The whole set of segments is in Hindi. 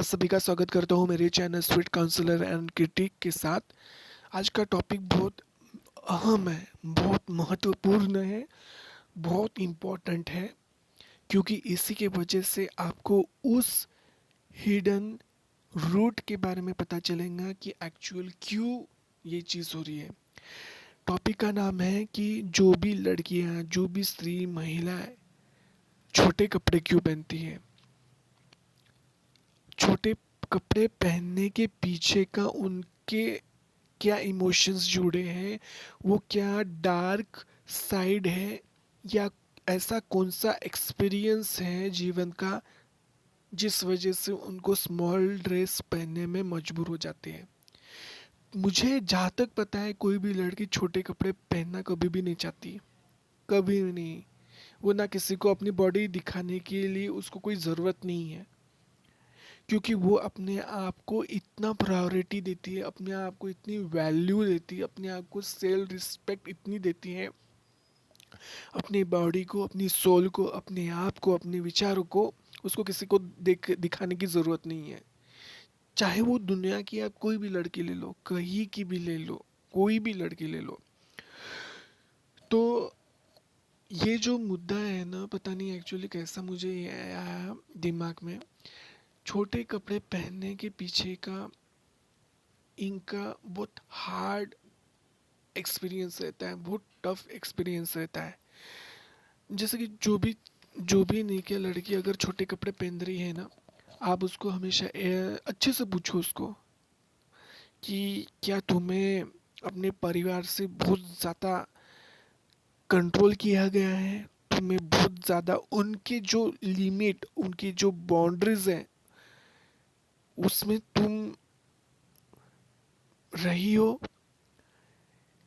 आप सभी का स्वागत करता हूँ मेरे channel sweet counsellor and critic के साथ। आज का टॉपिक बहुत अहम है, बहुत महत्वपूर्ण है, बहुत इम्पोर्टेंट है, क्योंकि इसी के वजह से आपको उस हिडन रूट के बारे में पता चलेगा कि एक्चुअल क्यों ये चीज़ हो रही है। टॉपिक का नाम है कि जो भी लड़कियाँ, जो भी स्त्री महिलाएं छोटे कपड़े क्यों पहनती हैं। छोटे कपड़े पहनने के पीछे का उनके क्या इमोशंस जुड़े हैं, वो क्या डार्क साइड है, या ऐसा कौन सा एक्सपीरियंस है जीवन का जिस वजह से उनको स्मॉल ड्रेस पहनने में मजबूर हो जाते हैं। मुझे जहाँ तक पता है कोई भी लड़की छोटे कपड़े पहनना कभी भी नहीं चाहती, कभी भी नहीं। वो ना किसी को अपनी बॉडी दिखाने के लिए उसको कोई ज़रूरत नहीं है, क्योंकि वो अपने आप को इतना प्रायोरिटी देती है, अपने आप को इतनी वैल्यू देती है, अपने आप को सेल्फ रिस्पेक्ट इतनी देती है, अपनी बॉडी को, अपनी सोल को, अपने आप को, अपने विचारों को उसको किसी को दिखाने की ज़रूरत नहीं है। चाहे वो दुनिया की आप कोई भी लड़की ले लो, कहीं की भी ले लो, कोई भी लड़की ले लो। तो ये जो मुद्दा है ना, पता नहीं एक्चुअली कैसा मुझे ये आया दिमाग में। छोटे कपड़े पहनने के पीछे का इनका बहुत हार्ड एक्सपीरियंस रहता है, बहुत टफ एक्सपीरियंस रहता है। जैसे कि जो भी नेके लड़की अगर छोटे कपड़े पहन रही है ना, आप उसको हमेशा अच्छे से पूछो उसको कि क्या तुम्हें अपने परिवार से बहुत ज़्यादा कंट्रोल किया गया है, तुम्हें बहुत ज़्यादा उनके जो लिमिट, उनकी जो बाउंड्रीज हैं उसमें तुम रही हो,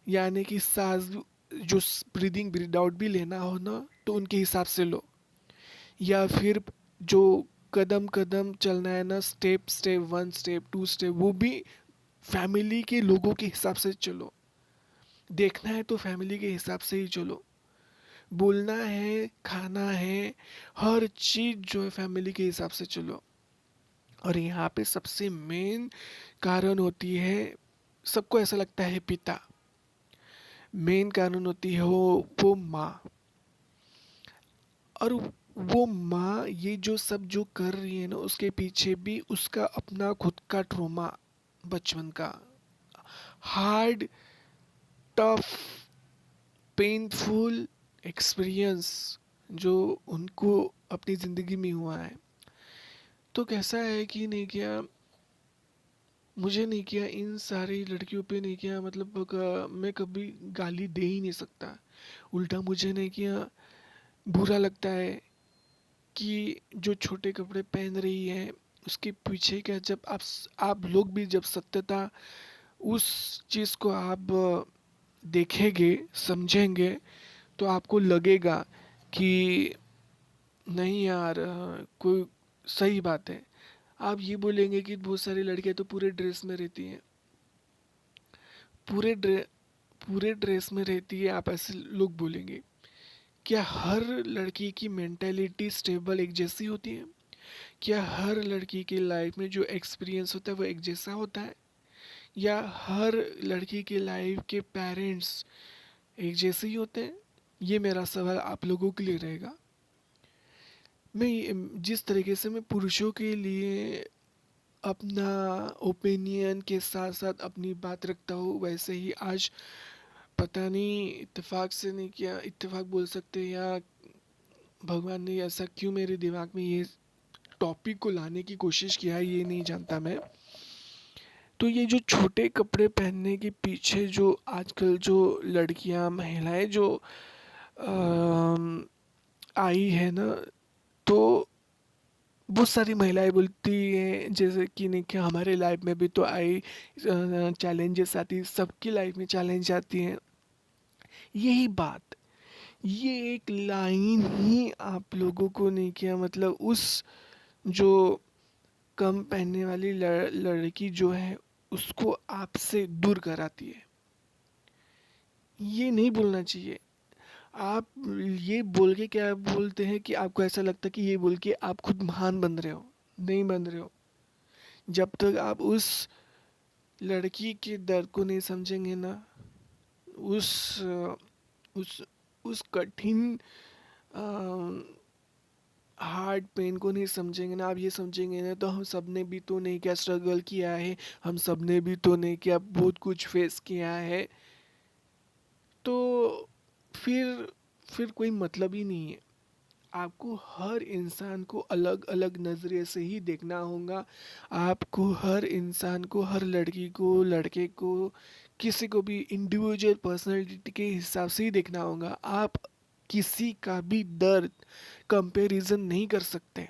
यानी कि सांस जो ब्रीदिंग ब्रीद आउट भी लेना हो ना तो उनके हिसाब से लो, या फिर जो कदम कदम चलना है ना, step step one step two step, वो भी फैमिली के लोगों के हिसाब से चलो। देखना है तो फैमिली के हिसाब से ही चलो। बोलना है, खाना है, हर चीज़ जो है फैमिली के हिसाब से चलो। और यहाँ पे सबसे मेन कारण होती है, सबको ऐसा लगता है पिता, मेन कारण होती है वो माँ। और वो माँ ये जो सब जो कर रही है ना, उसके पीछे भी उसका अपना खुद का ट्रॉमा, बचपन का हार्ड, टफ, पेनफुल एक्सपीरियंस जो उनको अपनी ज़िंदगी में हुआ है। तो कैसा है कि नहीं किया, मुझे नहीं किया, इन सारी लड़कियों पे नहीं किया, मतलब मैं कभी गाली दे ही नहीं सकता। उल्टा मुझे नहीं किया, बुरा लगता है कि जो छोटे कपड़े पहन रही है उसके पीछे क्या, जब आप लोग भी जब सत्यता उस चीज़ को आप देखेंगे, समझेंगे, तो आपको लगेगा कि नहीं यार, कोई सही बात है। आप ये बोलेंगे कि बहुत सारी लड़कियां तो पूरे ड्रेस में रहती हैं, पूरे ड्रे पूरे ड्रेस में रहती है, आप ऐसे लोग बोलेंगे। क्या हर लड़की की मेंटेलिटी स्टेबल एक जैसी होती है? क्या हर लड़की की लाइफ में जो एक्सपीरियंस होता है वो एक जैसा होता है? या हर लड़की की लाइफ के पेरेंट्स एक जैसे ही होते हैं? ये मेरा सवाल आप लोगों के लिए रहेगा। जिस तरीके से मैं पुरुषों के लिए अपना ओपिनियन के साथ साथ अपनी बात रखता हूँ, वैसे ही आज पता नहीं इत्तेफाक से नहीं किया, इत्तेफाक बोल सकते हैं, या भगवान ने ऐसा क्यों मेरे दिमाग में ये टॉपिक को लाने की कोशिश किया है, ये नहीं जानता मैं। तो ये जो छोटे कपड़े पहनने के पीछे जो आजकल जो लड़कियां, महिलाएं जो आई है ना, तो बहुत सारी महिलाएं बोलती हैं जैसे कि नहीं कि हमारे लाइफ में भी तो आई चैलेंजेस आती, सबकी लाइफ में चैलेंज आती हैं। यही बात, ये एक लाइन ही आप लोगों को नहीं किया, मतलब उस जो कम पहनने वाली लड़की जो है उसको आपसे दूर कराती है। ये नहीं बोलना चाहिए। आप ये बोल के क्या बोलते हैं कि आपको ऐसा लगता है कि ये बोल के आप खुद महान बन रहे हो, नहीं बन रहे हो। जब तक आप उस लड़की के दर्द को नहीं समझेंगे ना, उस उस उस कठिन हार्ट पेन को नहीं समझेंगे ना, आप ये समझेंगे ना तो हम सब ने भी तो नहीं क्या स्ट्रगल किया है, हम सब ने भी तो नहीं क्या बहुत कुछ फेस किया है, तो फिर फिर कोई मतलब ही नहीं है। आपको हर इंसान को अलग अलग नज़रिए से ही देखना होगा। आपको हर इंसान को, हर लड़की को, लड़के को, किसी को भी इंडिविजुअल पर्सनालिटी के हिसाब से ही देखना होगा। आप किसी का भी दर्द कंपैरिजन नहीं कर सकते।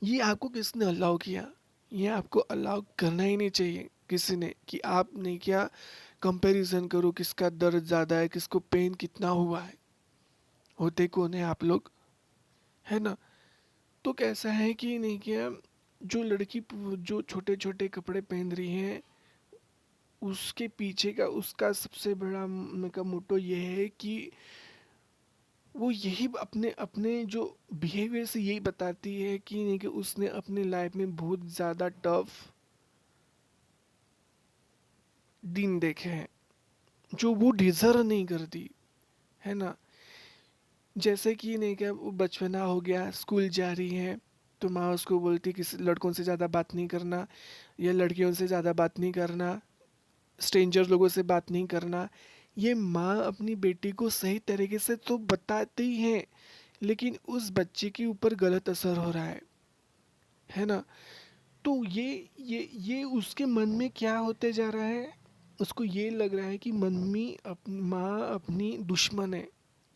ये आपको किसने अलाउ किया? ये आपको अलाउ करना ही नहीं चाहिए किसी ने, कि आप नहीं क्या कंपैरिजन करो किसका दर्द ज़्यादा है, किसको पेन कितना हुआ है। होते कौन है आप लोग, है ना? तो कैसा है कि नहीं क्या, जो लड़की जो छोटे छोटे कपड़े पहन रही है, उसके पीछे का उसका सबसे बड़ा का मोटो ये है कि वो यही अपने अपने जो बिहेवियर से यही बताती है कि नहीं कि उसने अपने लाइफ में बहुत ज़्यादा टफ दिन देखे हैं जो वो डिजर्व नहीं करती, है ना? जैसे कि नहीं क्या, वो बचपना हो गया, स्कूल जा रही है, तो माँ उसको बोलती कि लड़कों से ज़्यादा बात नहीं करना, या लड़कियों से ज़्यादा बात नहीं करना, स्ट्रेंजर लोगों से बात नहीं करना। ये माँ अपनी बेटी को सही तरीके से तो बताती है, लेकिन उस बच्चे के ऊपर गलत असर हो रहा है ना? तो ये उसके मन में क्या होते जा रहा है, उसको ये लग रहा है कि मम्मी माँ अपनी दुश्मन है।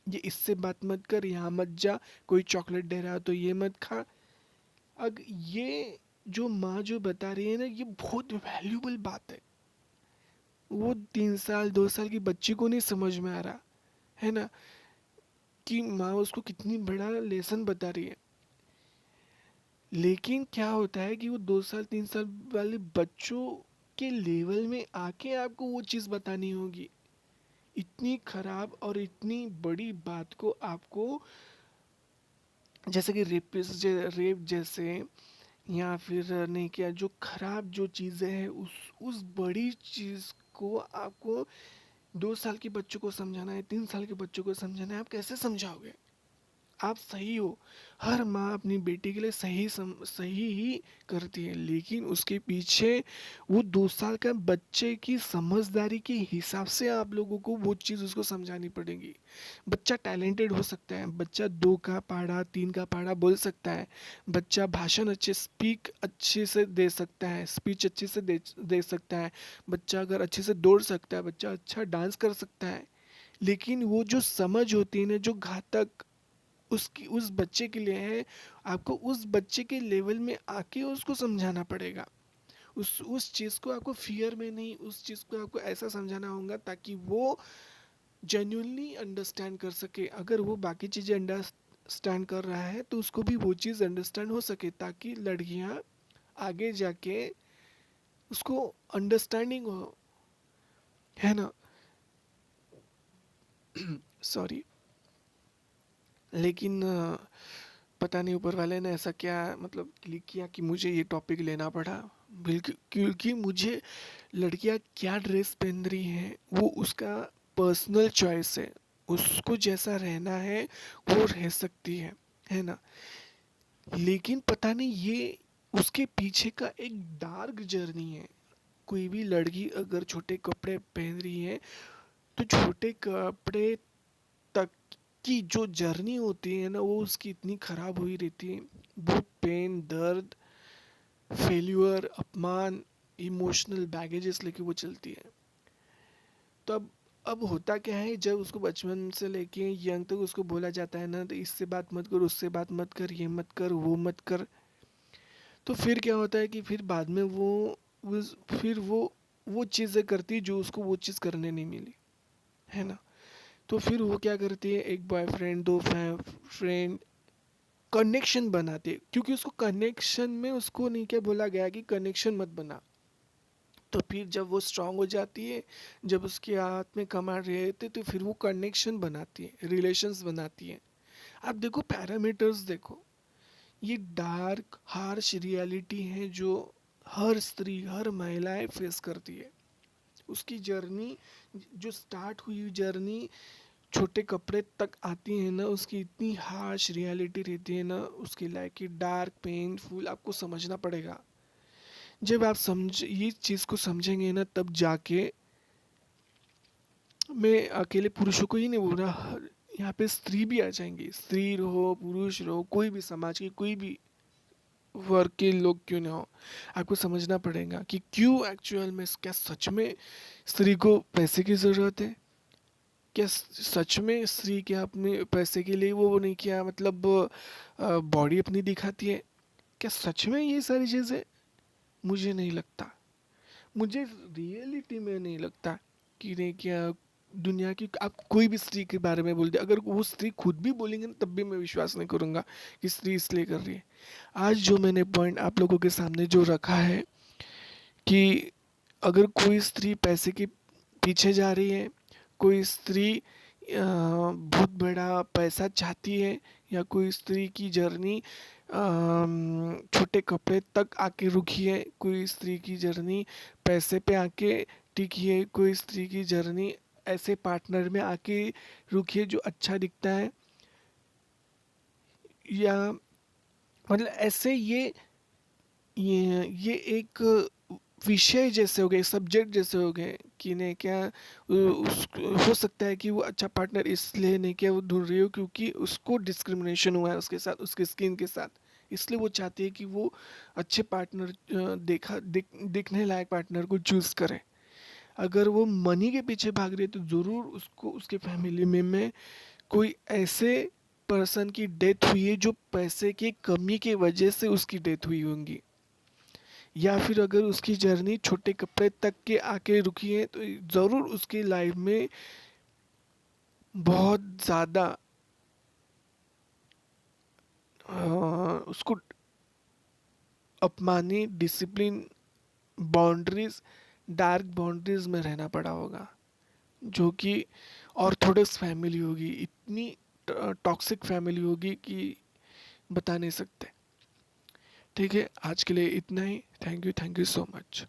ये इससे बात मत कर, यहाँ मत जा, कोई चॉकलेट दे रहा है तो ये मत खा। अग ये जो माँ जो बता रही है ना, ये बहुत वैल्यूबल बात है। वो 3 साल 2 साल की बच्ची को नहीं समझ में आ रहा, है ना, कि माँ उसको कितनी बड़ा लेसन बता रही है। लेकिन क्या होता है कि वो 2 साल 3 साल वाले बच्चों के लेवल में आके आपको वो चीज़ बतानी होगी। इतनी खराब और इतनी बड़ी बात को आपको, जैसे कि रेप जैसे, या फिर नहीं क्या, जो खराब जो चीज़ें हैं, उस बड़ी चीज़ को आपको 2 साल के बच्चों को समझाना है, 3 साल के बच्चों को समझाना है, आप कैसे समझाओगे? आप सही हो, हर माँ अपनी बेटी के लिए सही ही करती है, लेकिन उसके पीछे वो 2 साल का बच्चे की समझदारी के हिसाब से आप लोगों को वो चीज़ उसको समझानी पड़ेगी। बच्चा टैलेंटेड हो सकता है, बच्चा 2 का पहाड़ा 3 का पहाड़ा बोल सकता है, बच्चा भाषण स्पीक अच्छे से दे सकता है, स्पीच अच्छे से दे सकता है, बच्चा अगर अच्छे से दौड़ सकता है, बच्चा अच्छा डांस कर सकता है, लेकिन वो जो समझ होती है ना, जो घातक उसकी उस बच्चे के लिए है, आपको उस बच्चे के लेवल में आके उसको समझाना पड़ेगा। उस चीज़ को आपको फियर में नहीं, उस चीज़ को आपको ऐसा समझाना होगा ताकि वो जेन्युइनली अंडरस्टैंड कर सके। अगर वो बाकी चीज़ें अंडरस्टैंड कर रहा है तो उसको भी वो चीज़ अंडरस्टैंड हो सके, ताकि लड़कियां आगे जाके उसको अंडरस्टैंडिंग हो, है ना? सॉरी। लेकिन पता नहीं ऊपर वाले ने ऐसा क्या मतलब क्लिक किया कि मुझे ये टॉपिक लेना पड़ा। बिल्कुल, क्योंकि मुझे लड़कियां क्या ड्रेस पहन रही हैं वो उसका पर्सनल चॉइस है, उसको जैसा रहना है वो रह सकती है ना? लेकिन पता नहीं ये उसके पीछे का एक डार्क जर्नी है। कोई भी लड़की अगर छोटे कपड़े पहन रही है, तो छोटे कपड़े तक की जो जर्नी होती है ना, वो उसकी इतनी खराब हुई रहती है। बहुत पेन, दर्द, फेल्यूर, अपमान, इमोशनल बैगेजेस लेके वो चलती है। तो अब होता क्या है, जब उसको बचपन से लेके यंग तक उसको बोला जाता है ना, तो इससे बात मत कर, उससे बात मत कर, ये मत कर, वो मत कर, तो फिर क्या होता है कि फिर बाद में फिर वो चीज़ें करती है जो उसको वो चीज़ करने नहीं मिली, है ना? तो फिर वो क्या करती है, एक बॉयफ्रेंड, दो फ्रेंड, कनेक्शन बनाते हैं, क्योंकि उसको कनेक्शन में उसको नहीं क्या बोला गया कि कनेक्शन मत बना। तो फिर जब वो स्ट्रांग हो जाती है, जब उसके हाथ में कमांड रहते, तो फिर वो कनेक्शन बनाती है, रिलेशंस बनाती है। आप देखो पैरामीटर्स देखो, ये डार्क हार्श रियलिटी है जो हर स्त्री, हर महिलाएं फेस करती है। उसकी जर्नी, जो स्टार्ट हुई जर्नी छोटे कपड़े तक आती है ना, उसकी इतनी हार्श रियलिटी रहती है ना उसकी लाइफ की, डार्क पेनफुल, आपको समझना पड़ेगा। जब आप समझ ये चीज़ को समझेंगे ना, तब जाके, मैं अकेले पुरुषों को ही नहीं बोल रहा, यहाँ पे स्त्री भी आ जाएंगी, स्त्री रहो पुरुष रहो, कोई भी समाज के कोई भी वर्ग के लोग क्यों ना हो, आपको समझना पड़ेगा कि क्यों एक्चुअल में, क्या सच में स्त्री को पैसे की ज़रूरत है? क्या सच में स्त्री क्या अपने पैसे के लिए वो नहीं, किया मतलब बॉडी अपनी दिखाती है? क्या सच में ये सारी चीज़ें? मुझे नहीं लगता, मुझे रियलिटी में नहीं लगता कि नहीं, क्या दुनिया की आप कोई भी स्त्री के बारे में बोल दे, अगर वो स्त्री खुद भी बोलेंगे ना तब भी मैं विश्वास नहीं करूंगा कि स्त्री इसलिए कर रही है। आज जो मैंने पॉइंट आप लोगों के सामने जो रखा है कि अगर कोई स्त्री पैसे के पीछे जा रही है, कोई स्त्री बहुत बड़ा पैसा चाहती है, या कोई स्त्री की जर्नी छोटे कपड़े तक आके रुकी है, कोई स्त्री की जर्नी पैसे पे आके टिकी है, कोई स्त्री की जर्नी ऐसे पार्टनर में आके रुकी है जो अच्छा दिखता है, या मतलब ऐसे ये एक विषय जैसे हो गए, सब्जेक्ट जैसे हो गए कि नहीं क्या उस हो सकता है कि वो अच्छा पार्टनर इसलिए नहीं क्या वो ढूंढ रही हो क्योंकि उसको डिस्क्रिमिनेशन हुआ है उसके साथ, उसके स्किन के साथ, इसलिए वो चाहती है कि वो अच्छे पार्टनर दिखने लायक पार्टनर को चूज करे। अगर वो मनी के पीछे भाग रही है तो ज़रूर उसको उसके फैमिली में कोई ऐसे पर्सन की डेथ हुई है जो पैसे की कमी की वजह से उसकी डेथ हुई होंगी, या फिर अगर उसकी जर्नी छोटे कपड़े तक के आके रुकी है तो ज़रूर उसकी लाइफ में बहुत ज़्यादा उसको अपमानी डिसिप्लिन, बाउंड्रीज, डार्क बाउंड्रीज में रहना पड़ा होगा, जो कि ऑर्थोडॉक्स फैमिली होगी, इतनी टॉक्सिक फैमिली होगी कि बता नहीं सकते। ठीक है, आज के लिए इतना ही। Thank you so much.